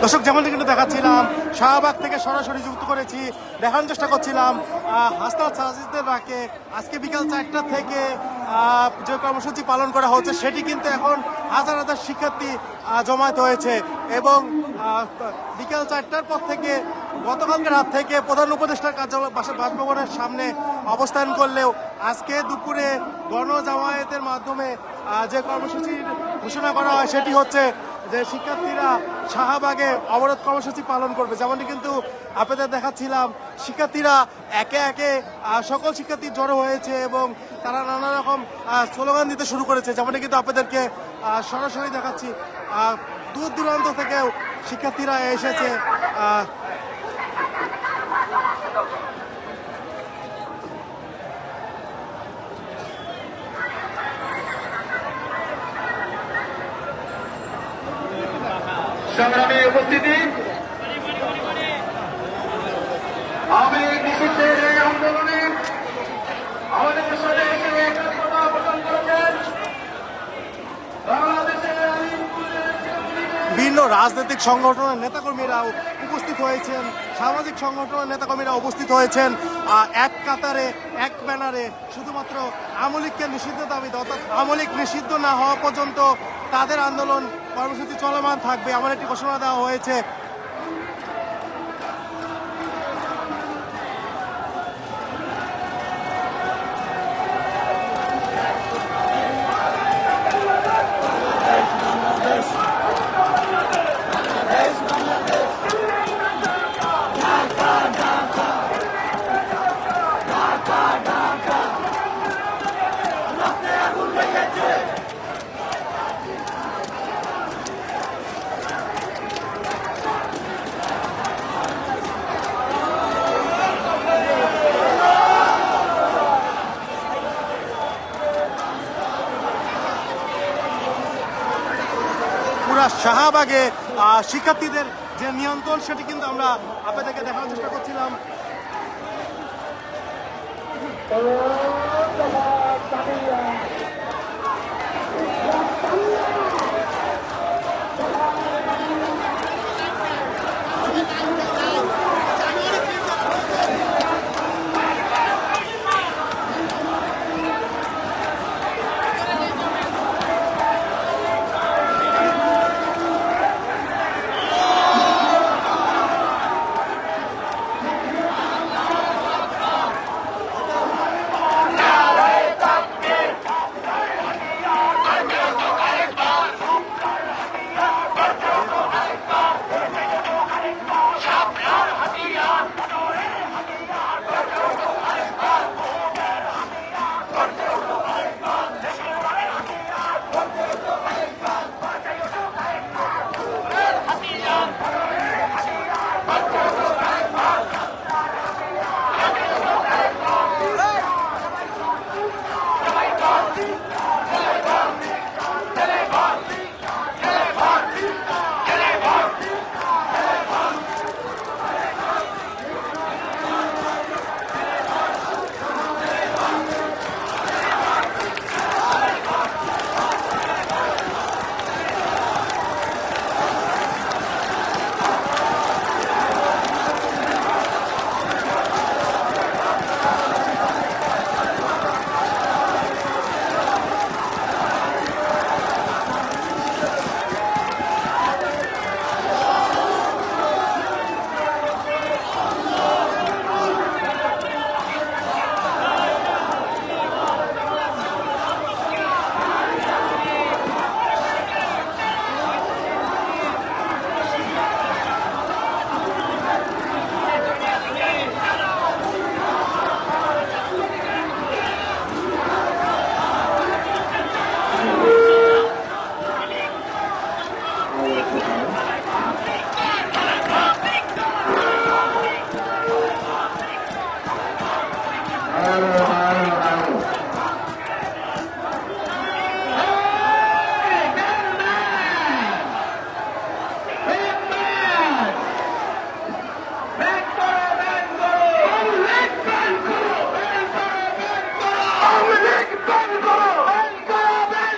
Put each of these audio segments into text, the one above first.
দর্শক যেমনটি কিন্তু দেখাচ্ছিলাম, শাহবাগ থেকে সরাসরি যুক্ত করেছি, দেখানোর চেষ্টা করছিলাম হাসনাত সাজিদের ডাকে আজকে বিকাল 4টা থেকে যে কর্মসূচি পালন করা হচ্ছে সেটি কিন্তু এখন হাজার হাজার শিক্ষার্থী জমায়েত হয়েছে এবং বিকাল 4টার পর থেকে গতকালকে রাত থেকে প্রধান উপদেষ্টার কার্যালয় বাসভবনের সামনে অবস্থান করলেও আজকে দুপুরে গণজামায়াতের মাধ্যমে যে কর্মসূচির ঘোষণা করা হয় সেটি হচ্ছে যে শিক্ষার্থীরা শাহবাগে অবরোধ কর্মসূচি পালন করবে। যেমনটি কিন্তু আপনাদের দেখাচ্ছিলাম, শিক্ষার্থীরা একে একে সকল শিক্ষার্থী জড়ো হয়েছে এবং তারা নানা রকম স্লোগান দিতে শুরু করেছে। যেমনটি কিন্তু আপনাদেরকে সরাসরি দেখাচ্ছি, দূর দূরান্ত থেকেও শিক্ষার্থীরা এসেছে। সংগ্রামী উপস্থিতি, আওয়ামী লীগ নিষিদ্ধের এই আন্দোলনে আমাদের সাথে এসে একাত্মতা পোষণ করেছেন বাংলাদেশের বিভিন্ন রাজনৈতিক সংগঠনের নেতাকর্মীরাও উপস্থিত হয়েছেন, সামাজিক সংগঠনের নেতাকর্মীরা উপস্থিত হয়েছেন এক কাতারে এক ব্যানারে শুধুমাত্র আওয়ামী লীগকে নিষিদ্ধ দাবিতে, অর্থাৎ আওয়ামী লীগ নিষিদ্ধ না হওয়া পর্যন্ত তাদের আন্দোলন কর্মসূচি চলমান থাকবে এমন একটি ঘোষণা দেওয়া হয়েছে। শাহবাগে শিক্ষার্থীদের যে নিয়ন্ত্রণ সেটি কিন্তু আমরা আপনাদেরকে দেখানোর চেষ্টা করছিলাম।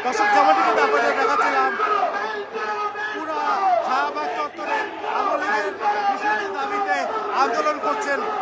দর্শক যেমনটি কিন্তু আপনাদের দেখাচ্ছিলাম, পুরা শাহবাগ চত্বরে দেখছেন